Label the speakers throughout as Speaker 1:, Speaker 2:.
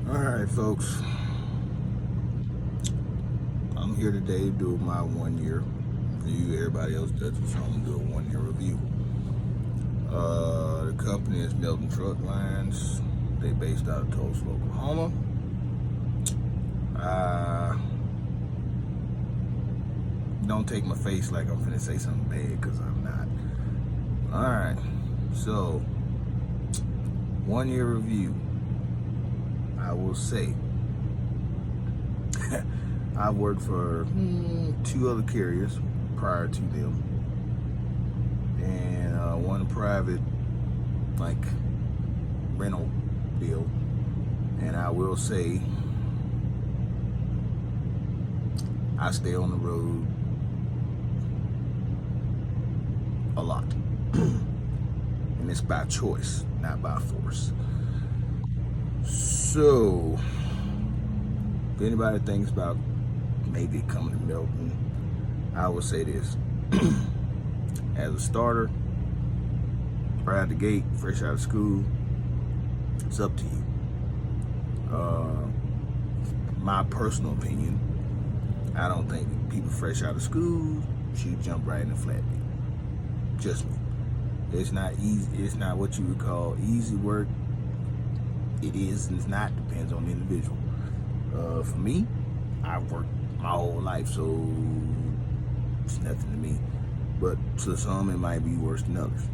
Speaker 1: Alright, folks. I'm here today to do my 1 year review. Everybody else does it, so I'm going to do a 1 year review. The company is Melton Truck Lines. They based out of Tulsa, Oklahoma. Don't take my face like I'm finna say something bad, because I'm not. Alright, so 1 year review. I will say I've worked for 2 other carriers prior to them, and one private rental deal. And I will say I stay on the road a lot, and it's by choice, not by force. So if anybody thinks about maybe coming to Melton, I would say this. As a starter, right out the gate, fresh out of school, it's up to you. My personal opinion, I don't think people fresh out of school should jump right in the flatbed. Just me. It's not easy. It's not what you would call easy work. It is and it's not. Depends on the individual. For me, I've worked my whole life, so it's nothing to me. But to some, it might be worse than others.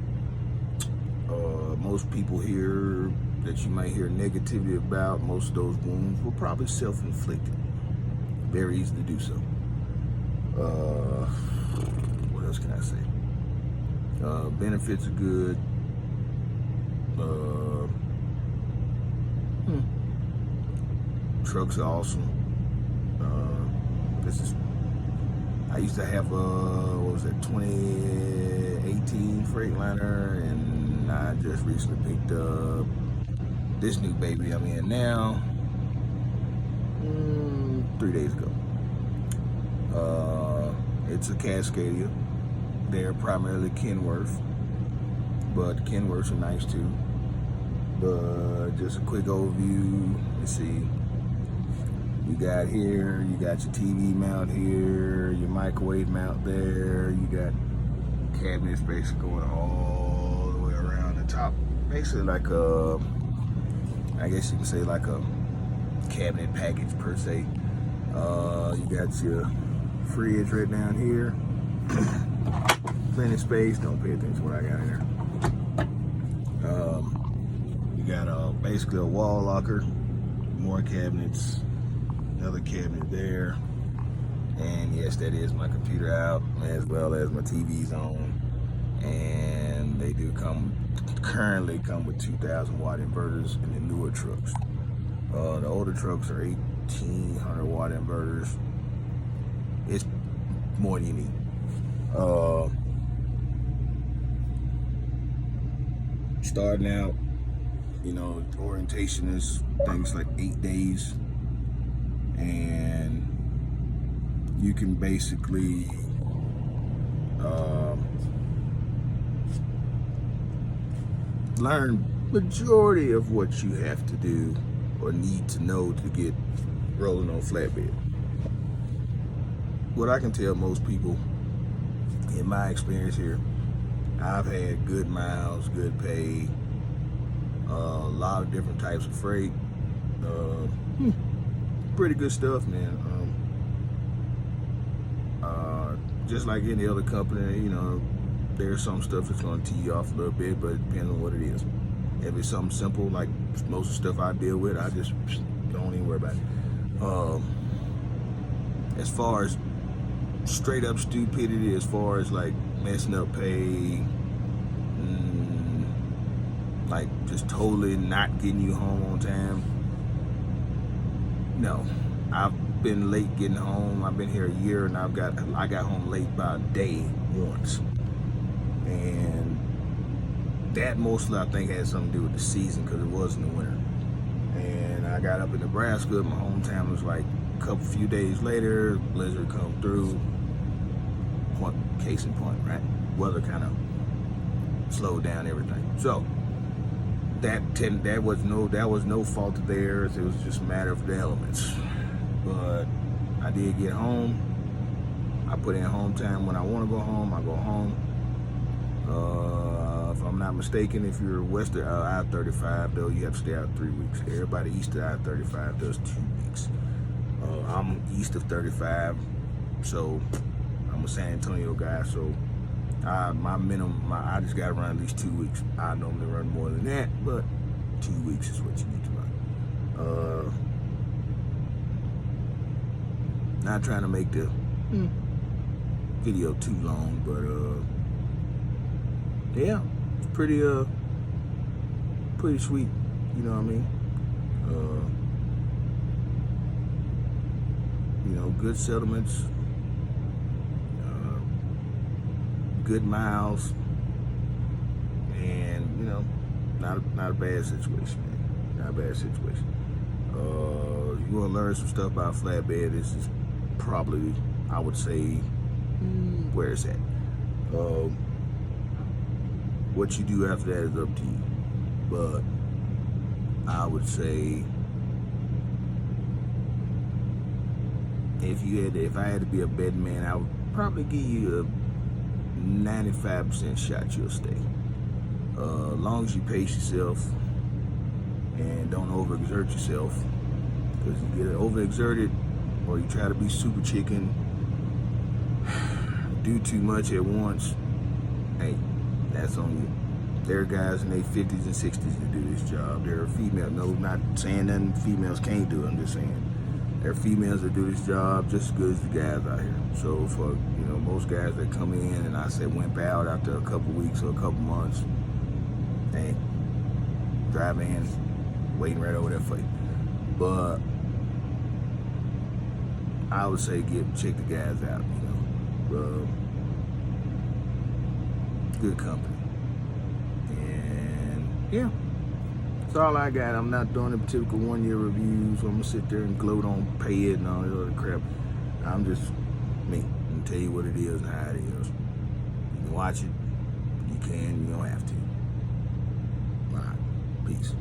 Speaker 1: Most people here that you might hear negativity about, most of those wounds were probably self-inflicted. Very easy to do so. What else can I say? Benefits are good. Trucks are awesome. I used to have what was it, 2018 Freightliner, and I just recently picked up this new baby I'm in now 3 days ago. It's a Cascadia. They're primarily Kenworth, but Kenworths are nice too. But just a quick overview. Let's see. You got here, you got your TV mount here, your microwave mount there, you got cabinet space going all the way around the top. Basically like a, I guess you can say like a cabinet package per se. You got your fridge right down here. Plenty of space, don't pay attention to what I got in there. You got basically a wall locker, more cabinets, another cabinet there, and yes, that is my computer out, as well as my TV's on. And they do currently come with 2,000 watt inverters in the newer trucks. The older trucks are 1,800 watt inverters. It's more than you need. Starting out, orientation is things like 8 days, and you can basically learn majority of what you have to do or need to know to get rolling on flatbed. What I can tell most people, in my experience here, I've had good miles, good pay, a lot of different types of freight, pretty good stuff, man. Just like any other company, there's some stuff that's going to tee you off a little bit, but it depends on what it is. If it's something simple, like most of the stuff I deal with, I just don't even worry about it. As far as straight up stupidity, as far as like messing up pay, like just totally not getting you home on time, no. I've been late getting home. I've been here a year, and I got home late by a day once, and that mostly I think had something to do with the season, because it was in the winter. And I got up in Nebraska, my hometown. Was like a few days later, blizzard come through. Case in point, right? Weather kind of slowed down everything. So that was no fault of theirs. It was just a matter of the elements. But I did get home. I put in home time. When I want to go home, I go home. If I'm not mistaken, if you're west of I-35, though, you have to stay out 3 weeks. Everybody east of I-35 does 2 weeks. I'm east of 35, so I'm a San Antonio guy, so my minimum, I just got to run at least 2 weeks. I normally run more than that, but 2 weeks is what you need to run. Not trying to make the video too long, but yeah, it's pretty sweet, you know what I mean? You know, good settlements, good miles, and you know, not a bad situation, man. Not a bad situation. You want to learn some stuff about flatbed? This is probably, I would say, where it's at. What you do after that is up to you, but I would say if I had to be a betting man, I would probably give you a 95% shot you'll stay. As long as you pace yourself and don't overexert yourself, because you get overexerted or you try to be super chicken, do too much at once, hey, that's on you. There are guys in their 50s and 60s that do this job. There are females, no, not saying nothing females can't do it, I'm just saying. There are females that do this job just as good as the guys out here. So for, you know, most guys that come in and I say wimp out after a couple weeks or a couple months, hey, drive in, waiting right over there for you. But I would say check the guys out, you know. Good company. And yeah, that's all I got. I'm not doing a typical 1 year review, so I'm gonna sit there and gloat on pay it and all this other crap. I'm just me and tell you what it is and how it is. You can watch it, you can, you don't have to. All right, peace.